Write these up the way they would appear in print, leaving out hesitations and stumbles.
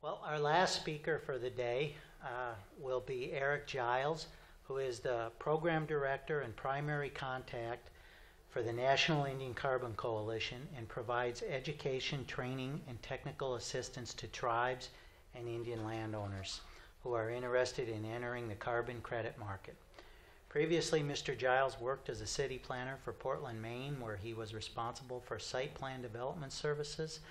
Well, our last speaker for the day will be Eric Giles, who is the Program Director and Primary Contact for the National Indian Carbon Coalition and provides education, training, and technical assistance to tribes and Indian landowners who are interested in entering the carbon credit market. Previously, Mr. Giles worked as a city planner for Portland, Maine, where he was responsible for site plan development services.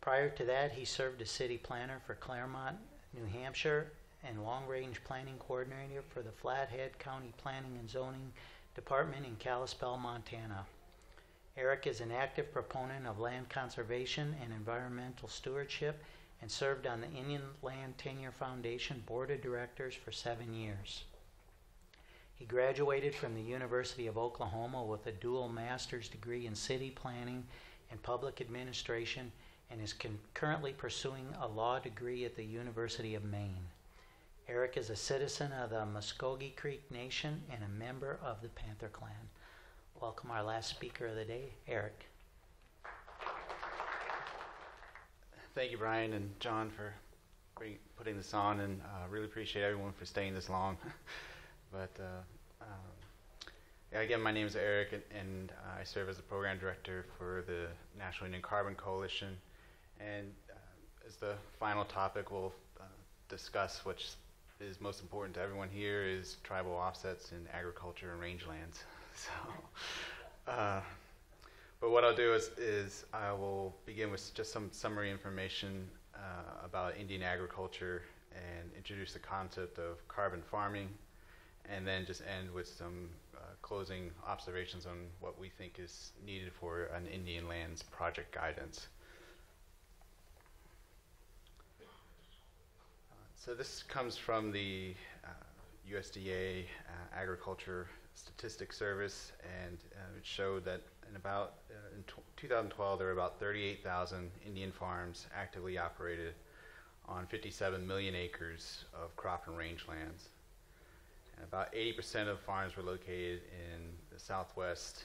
Prior to that, he served as city planner for Claremont, New Hampshire, and long-range planning coordinator for the Flathead County Planning and Zoning Department in Kalispell, Montana. Eric is an active proponent of land conservation and environmental stewardship and served on the Indian Land Tenure Foundation Board of Directors for 7 years. He graduated from the University of Oklahoma with a dual master's degree in city planning and public administration and is currently pursuing a law degree at the University of Maine. Eric is a citizen of the Muskogee Creek Nation and a member of the Panther Clan. Welcome our last speaker of the day, Eric. Thank you, Brian and John, for putting this on, and really appreciate everyone for staying this long. But yeah, again, my name is Eric, and I serve as the program director for the National Indian Carbon Coalition. And as the final topic, we'll discuss which is most important to everyone here is tribal offsets in agriculture and rangelands. So, but what I'll do is I will begin with just some summary information about Indian agriculture and introduce the concept of carbon farming, and then just end with some closing observations on what we think is needed for an Indian lands project guidance. So this comes from the USDA Agriculture Statistics Service, and it showed that in 2012 there were about 38,000 Indian farms actively operated on 57 million acres of crop and rangelands. And about 80% of farms were located in the Southwest,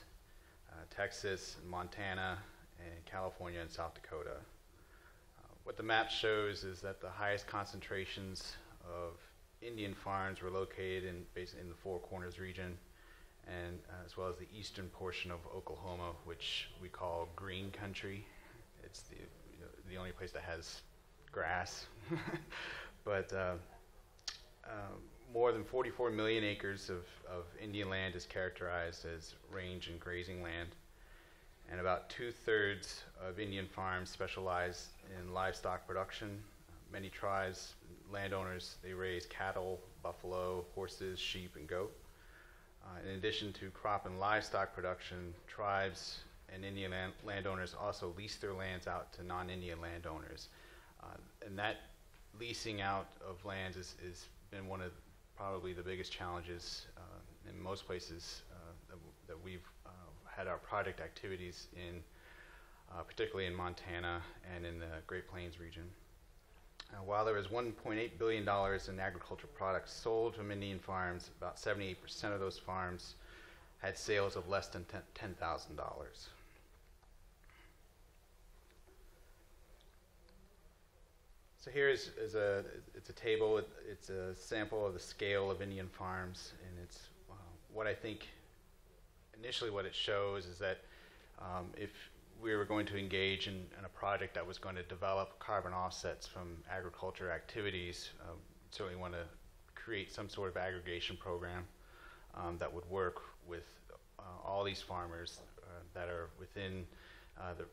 Texas, Montana, and California and South Dakota. What the map shows is that the highest concentrations of Indian farms were located basically in the Four Corners region, and as well as the eastern portion of Oklahoma, which we call green country. It's the only place that has grass. But more than 44 million acres of Indian land is characterized as range and grazing land. And about 2/3 of Indian farms specialize in livestock production. Many tribes, landowners, they raise cattle, buffalo, horses, sheep, and goat. In addition to crop and livestock production, tribes and Indian landowners also lease their lands out to non-Indian landowners. And that leasing out of lands has been one of probably the biggest challenges in most places that we've had our project activities in, particularly in Montana and in the Great Plains region. While there was $1.8 billion in agricultural products sold from Indian farms, about 78% of those farms had sales of less than $10,000. So here is it's a table. It's a sample of the scale of Indian farms, and it's what I think initially what it shows is that if we were going to engage in a project that was going to develop carbon offsets from agriculture activities, certainly want to create some sort of aggregation program that would work with all these farmers that are within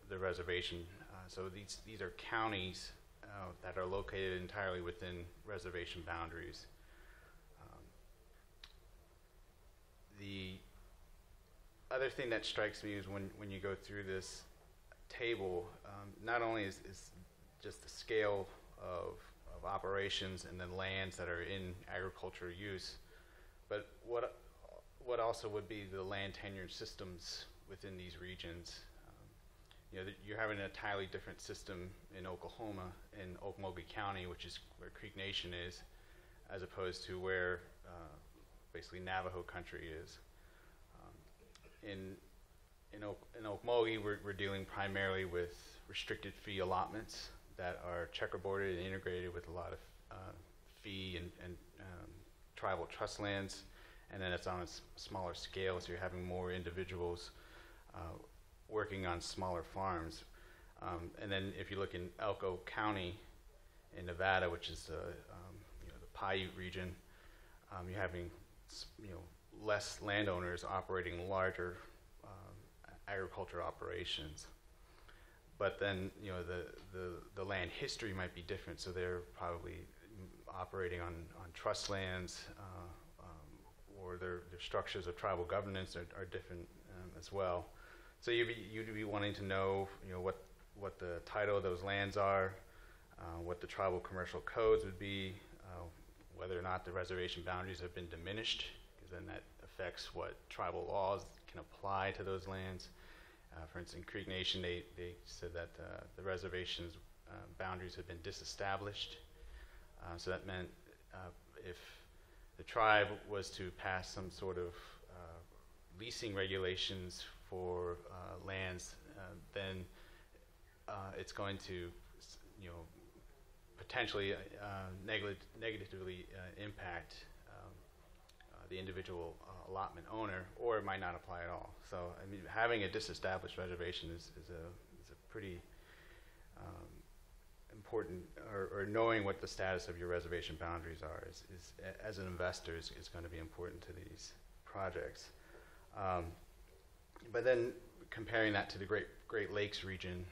the reservation. So these are counties that are located entirely within reservation boundaries. The other thing that strikes me is when you go through this table, not only is just the scale of operations and then lands that are in agricultural use, but what also would be the land tenure systems within these regions. You're having an entirely different system in Oklahoma, in Okmulgee County, which is where Creek Nation is, as opposed to where basically Navajo country is. In Okmulgee, we're dealing primarily with restricted fee allotments that are checkerboarded and integrated with a lot of fee and tribal trust lands, and then it's on a smaller scale, so you're having more individuals working on smaller farms. And then if you look in Elko County in Nevada, which is the Paiute region, you're having less landowners operating larger agriculture operations. But then the land history might be different, so they're probably operating on trust lands, or their structures of tribal governance are different as well. So you'd be wanting to know what the title of those lands are, what the tribal commercial codes would be, whether or not the reservation boundaries have been diminished, because then that affects what tribal laws can apply to those lands. For instance, in Creek Nation, they said that the reservation's boundaries have been disestablished. So that meant if the tribe was to pass some sort of leasing regulations for lands, then it's going to, potentially negatively impact the individual allotment owner, or it might not apply at all. So, I mean, having a disestablished reservation is a pretty important, or knowing what the status of your reservation boundaries are is as an investor is going to be important to these projects. But then comparing that to the Great Lakes region,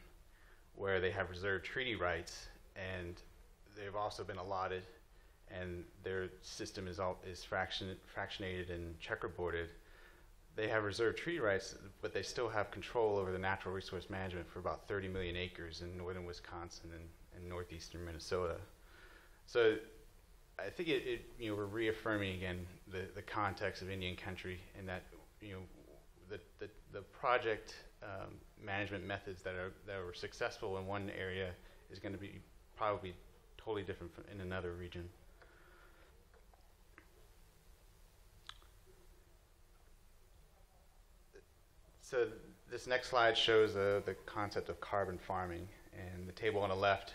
where they have reserved treaty rights, and they've also been allotted, and their system is fractionated and checkerboarded. They have reserved treaty rights, but they still have control over the natural resource management for about 30 million acres in northern Wisconsin and northeastern Minnesota. So I think we're reaffirming again the context of Indian country, and that the project management methods that were successful in one area is going to be probably totally different in another region. So this next slide shows the concept of carbon farming, and the table on the left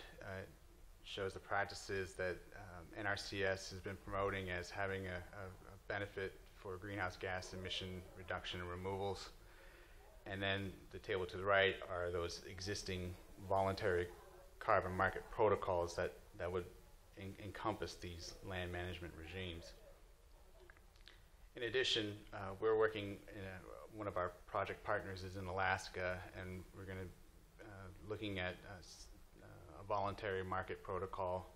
shows the practices that NRCS has been promoting as having a benefit for greenhouse gas emission reduction and removals. And then the table to the right are those existing voluntary carbon market protocols that would encompass these land management regimes. In addition, we're working one of our project partners is in Alaska, and we're going to looking at a voluntary market protocol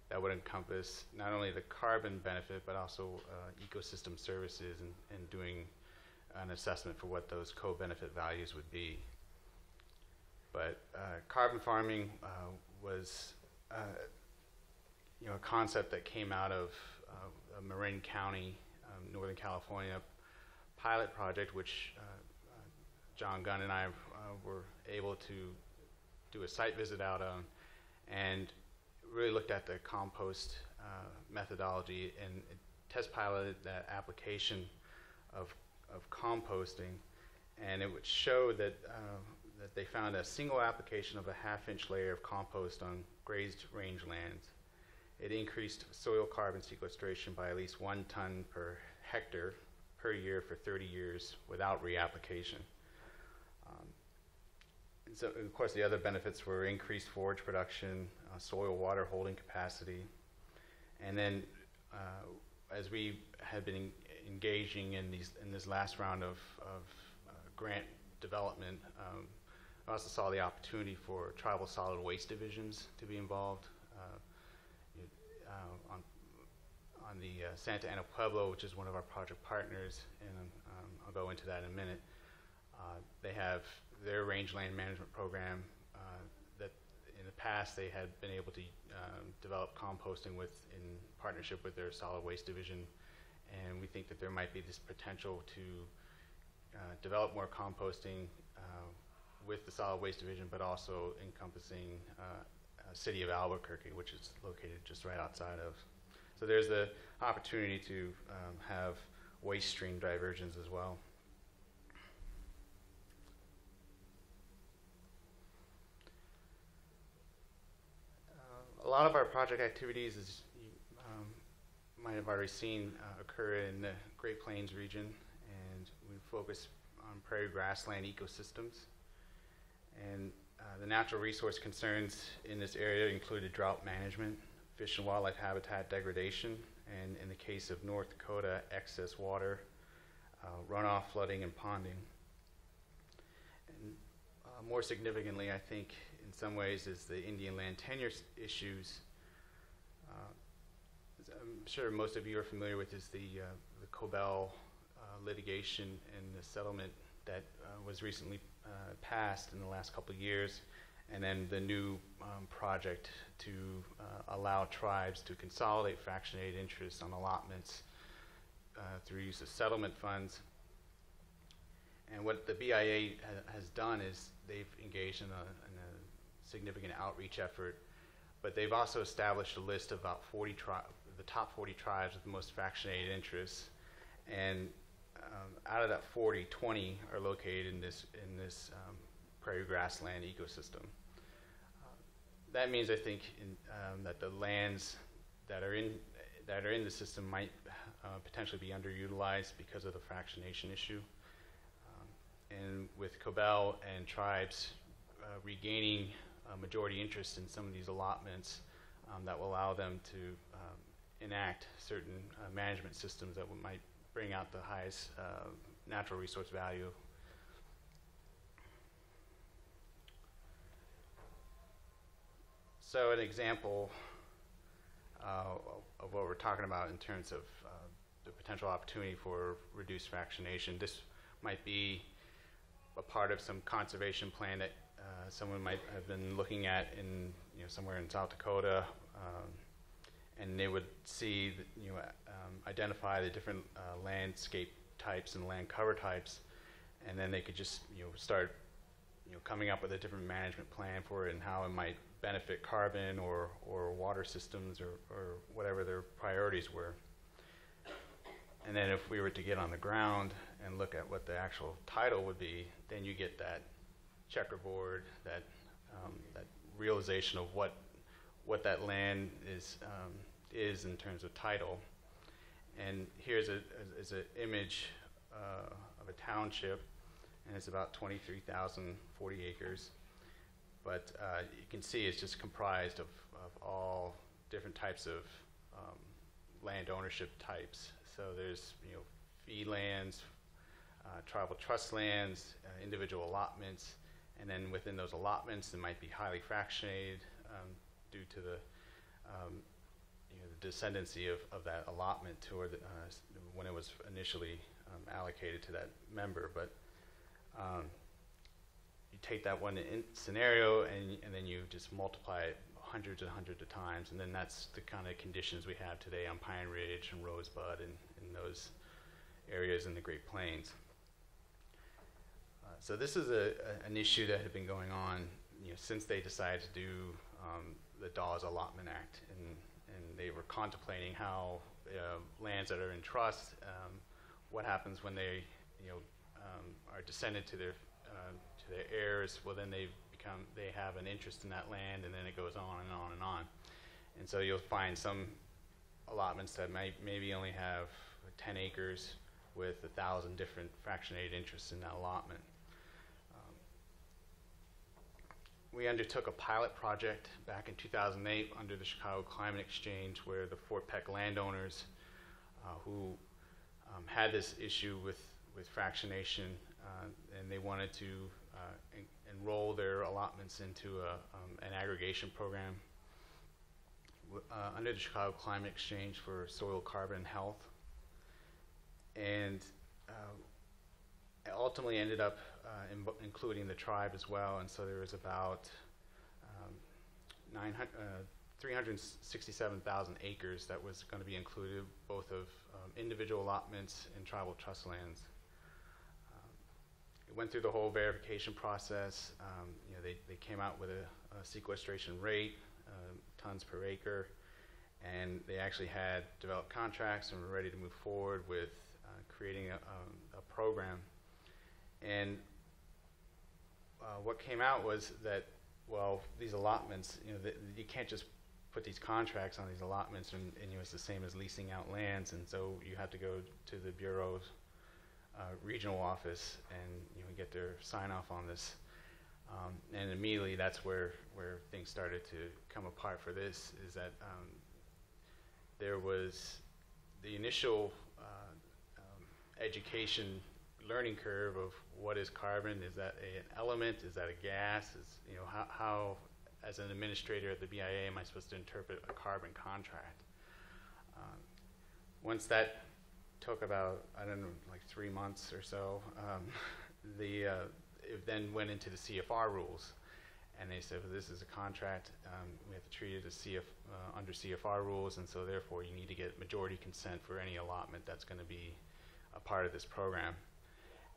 that would encompass not only the carbon benefit, but also ecosystem services, and doing an assessment for what those co-benefit values would be. But carbon farming was a concept that came out of Marin County, Northern California pilot project, which John Gunn and I were able to do a site visit out on, and really looked at the compost methodology, and test piloted that application of composting, and it would show that that they found a single application of a half-inch layer of compost on grazed range lands. It increased soil carbon sequestration by at least 1 ton per hectare per year for 30 years without reapplication. And so, of course, the other benefits were increased forage production, soil water holding capacity, and then as we have been engaging in this last round of grant development, I also saw the opportunity for tribal solid waste divisions to be involved. On the Santa Ana Pueblo, which is one of our project partners, and I'll go into that in a minute. They have their rangeland management program that in the past they had been able to develop composting in partnership with their solid waste division, and we think that there might be this potential to develop more composting with the solid waste division, but also encompassing city of Albuquerque, which is located just right outside of. So there's the opportunity to have waste stream diversions as well. lot of our project activities, as you might have already seen, occur in the Great Plains region, and we focus on prairie grassland ecosystems. And the natural resource concerns in this area included drought management, fish and wildlife habitat degradation, and in the case of North Dakota, excess water, runoff, flooding, and ponding. And more significantly, I think, in some ways, is the Indian land tenure issues. As I'm sure most of you are familiar with is the Cobell litigation and the settlement that was recently passed in the last couple of years, and then the new project to allow tribes to consolidate fractionated interests on allotments through use of settlement funds. And what the BIA has done is they've engaged in a significant outreach effort, but they've also established a list of about the top 40 tribes with the most fractionated interests, and out of that 40, 20 are located in this prairie grassland ecosystem. That means, I think, that the lands that are in the system might potentially be underutilized because of the fractionation issue. And with Cobell and tribes regaining majority interest in some of these allotments, that will allow them to enact certain management systems that might bring out the highest natural resource value. So an example of what we're talking about in terms of the potential opportunity for reduced fractionation. This might be a part of some conservation plan that someone might have been looking at in somewhere in South Dakota, and they would see identify the different landscape types and land cover types, and then they could just start coming up with a different management plan for it and how it might benefit carbon or water systems or whatever their priorities were. And then if we were to get on the ground and look at what the actual title would be, then you get that checkerboard, that realization of what that land is in terms of title. And here's an image of a township, and it's about 23,040 acres. But you can see it's just comprised of all different types of land ownership types. So there's fee lands, tribal trust lands, individual allotments, and then within those allotments there might be highly fractionated due to the the descendancy of that allotment toward when it was initially allocated to that member. But you take that one scenario and then you just multiply it hundreds and hundreds of times, and then that's the kind of conditions we have today on Pine Ridge and Rosebud and in those areas in the Great Plains. So this is an issue that had been going on since they decided to do the Dawes Allotment Act, and they were contemplating how lands that are in trust, what happens when they are descended to their heirs. Well, then they have an interest in that land, and then it goes on and on and on. And so you'll find some allotments that maybe only have 10 acres with 1,000 different fractionated interests in that allotment. We undertook a pilot project back in 2008 under the Chicago Climate Exchange, where the Fort Peck landowners who had this issue with fractionation, and they wanted to enroll their allotments into an aggregation program under the Chicago Climate Exchange for soil, carbon, and health. And it ultimately ended up including the tribe as well, and so there was about 367,000 acres that was going to be included, both of individual allotments and tribal trust lands. It went through the whole verification process. They came out with a sequestration rate, tons per acre, and they actually had developed contracts and were ready to move forward with creating a program. And what came out was that, well, these allotments, you can't just put these contracts on these allotments, and it's the same as leasing out lands, and so you have to go to the Bureau's regional office and get their sign off on this. And immediately that's where things started to come apart for this, is that there was the initial education learning curve of what is carbon. Is that an element? Is that a gas? How as an administrator at the BIA am I supposed to interpret a carbon contract? Once that took about, I don't know, like 3 months or so, it then went into the CFR rules, and they said, well, this is a contract, we have to treat it as under CFR rules, and so therefore you need to get majority consent for any allotment that's going to be a part of this program.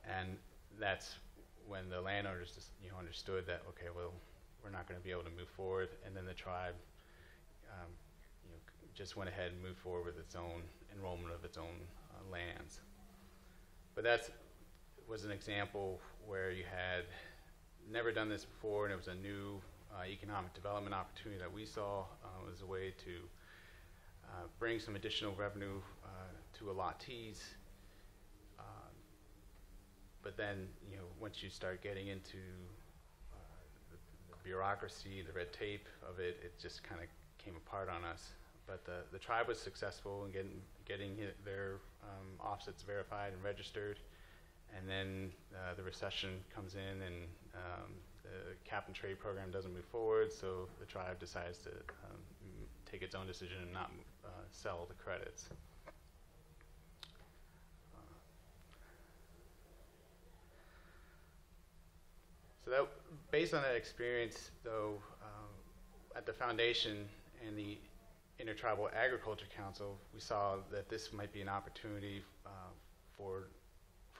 And that's when the landowners just, understood that, okay, well, we're not going to be able to move forward, and then the tribe just went ahead and moved forward with its own enrollment of its own lands. But that was an example where you had never done this before, and it was a new economic development opportunity that we saw. It was a way to bring some additional revenue to allottees. But then, once you start getting into the bureaucracy, the red tape of it, it just kind of came apart on us. But the tribe was successful in getting their offsets verified and registered. And then the recession comes in, and the cap and trade program doesn't move forward, so the tribe decides to take its own decision and not sell the credits. So that, based on that experience, though, at the foundation and the Intertribal Agriculture Council, we saw that this might be an opportunity for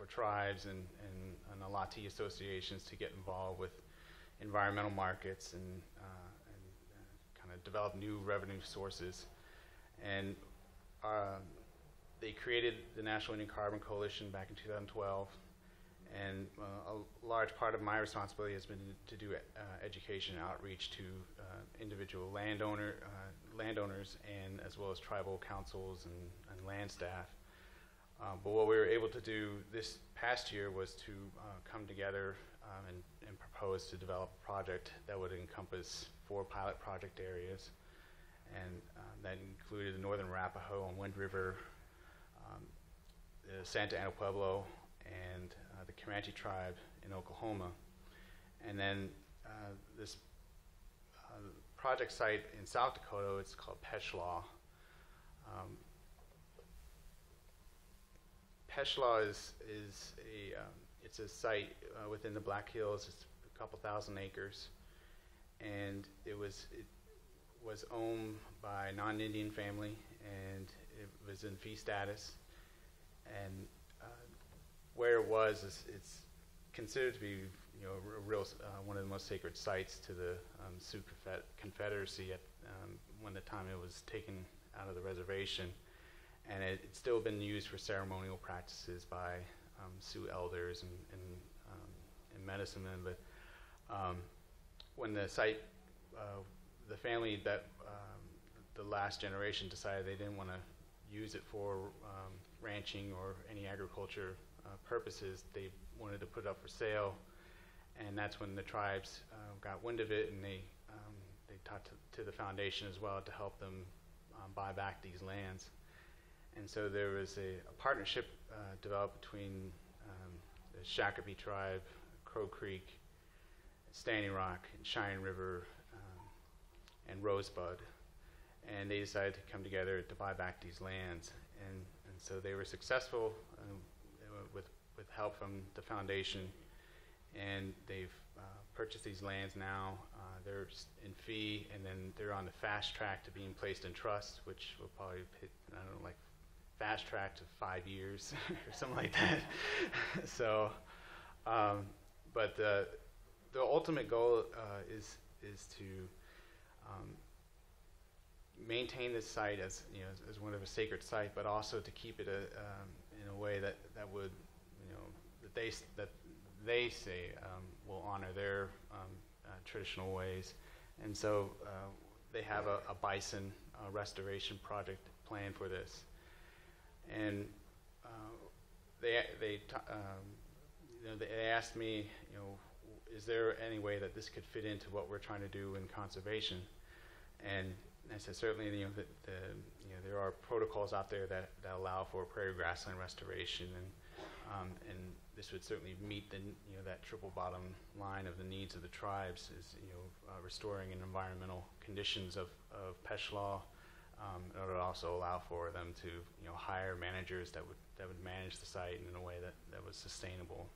tribes and allottee associations to get involved with environmental markets and kind of develop new revenue sources. And they created the National Indian Carbon Coalition back in 2012. And a large part of my responsibility has been to do education and outreach to individual landowners and as well as tribal councils and land staff. But what we were able to do this past year was to come together and propose to develop a project that would encompass 4 pilot project areas. And that included the Northern Arapaho and Wind River, the Santa Ana Pueblo, and the Comanche tribe in Oklahoma. And then this project site in South Dakota, it's called Peshklaw. Peshklaw is it's a site within the Black Hills. It's a couple thousand acres, and it was owned by a non-Indian family, and it was in fee status. And where it was, it's considered to be one of the most sacred sites to the Sioux Confederacy at when the time it was taken out of the reservation. And it's still been used for ceremonial practices by Sioux elders and medicine men. But when the site, the family that the last generation decided they didn't want to use it for ranching or any agriculture purposes, they wanted to put it up for sale. And that's when the tribes got wind of it, and they talked to the foundation as well to help them buy back these lands. And so there was a partnership developed between the Shakopee tribe, Crow Creek, Standing Rock, and Cheyenne River, and Rosebud. And they decided to come together to buy back these lands. And so they were successful with help from the foundation. And they've purchased these lands now. They're in fee, and then they're on the fast track to being placed in trust, which will probably hit, I don't know, like fast track to 5 years or something like that. So, but the ultimate goal is to maintain this site as as one of a sacred site, but also to keep it in a way that would that they say will honor their traditional ways. And so they have a bison restoration project planned for this. And they asked me, is there any way that this could fit into what we're trying to do in conservation? And I said, certainly, there are protocols out there that allow for prairie grassland restoration, and this would certainly meet that triple bottom line of the needs of the tribes, is restoring an environmental conditions of Peshawar. It would also allow for them to hire managers that would manage the site in a way that was sustainable.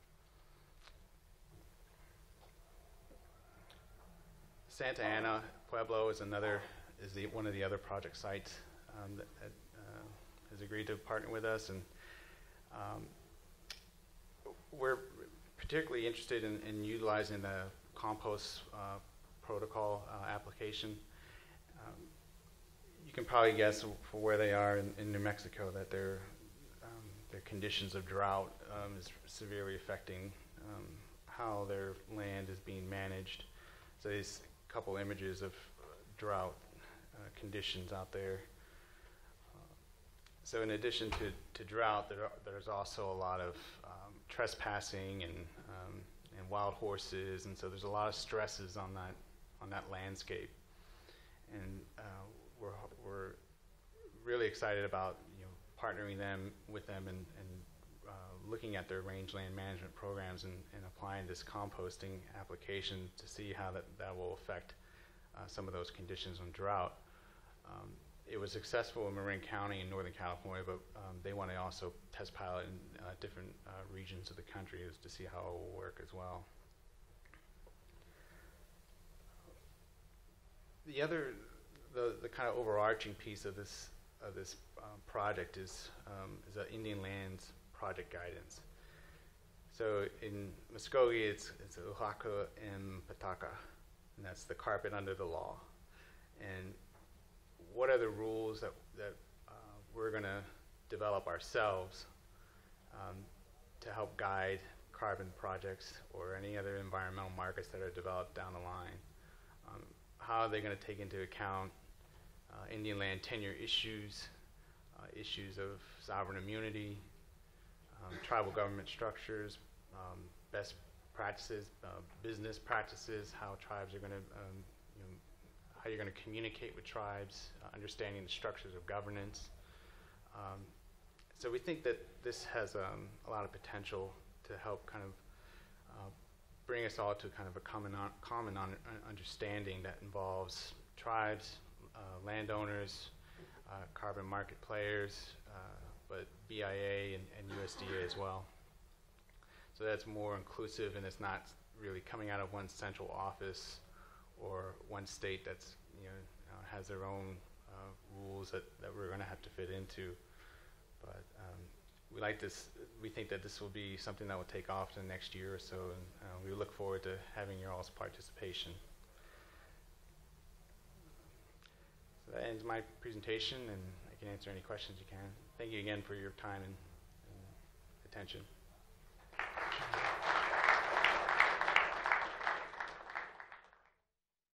Santa Ana Pueblo is one of the other project sites that has agreed to partner with us, and we're particularly interested in utilizing the compost protocol application. You can probably guess for where they are in New Mexico that their conditions of drought is severely affecting how their land is being managed. So these couple images of drought conditions out there. So in addition to drought, there's also a lot of trespassing and wild horses, and so there's a lot of stresses on that landscape. And we're really excited about partnering with them and looking at their rangeland management programs and applying this composting application to see how that will affect some of those conditions on drought. It was successful in Marin County in Northern California, but they want to also test pilot in different regions of the country to see how it will work as well. The kind of overarching piece of this project is the Indian Lands Project Guidance. So in Muskogee, it's Oaxaca and Pataca, and that's the carpet under the law. And what are the rules that we're going to develop ourselves to help guide carbon projects or any other environmental markets that are developed down the line? How are they going to take into account Indian land tenure issues, issues of sovereign immunity, tribal government structures, best practices, business practices, how tribes are going to, how you're going to communicate with tribes, understanding the structures of governance. So we think that this has a lot of potential to help kind of bring us all to kind of a common understanding that involves tribes, landowners, carbon market players, but BIA and USDA as well. So that's more inclusive, and it's not really coming out of one central office or one state that's has their own rules that we're going to have to fit into. But we like this. We think that this will be something that will take off in the next year or so, and we look forward to having your all's participation. So that ends my presentation, and I can answer any questions you can. Thank you again for your time and attention.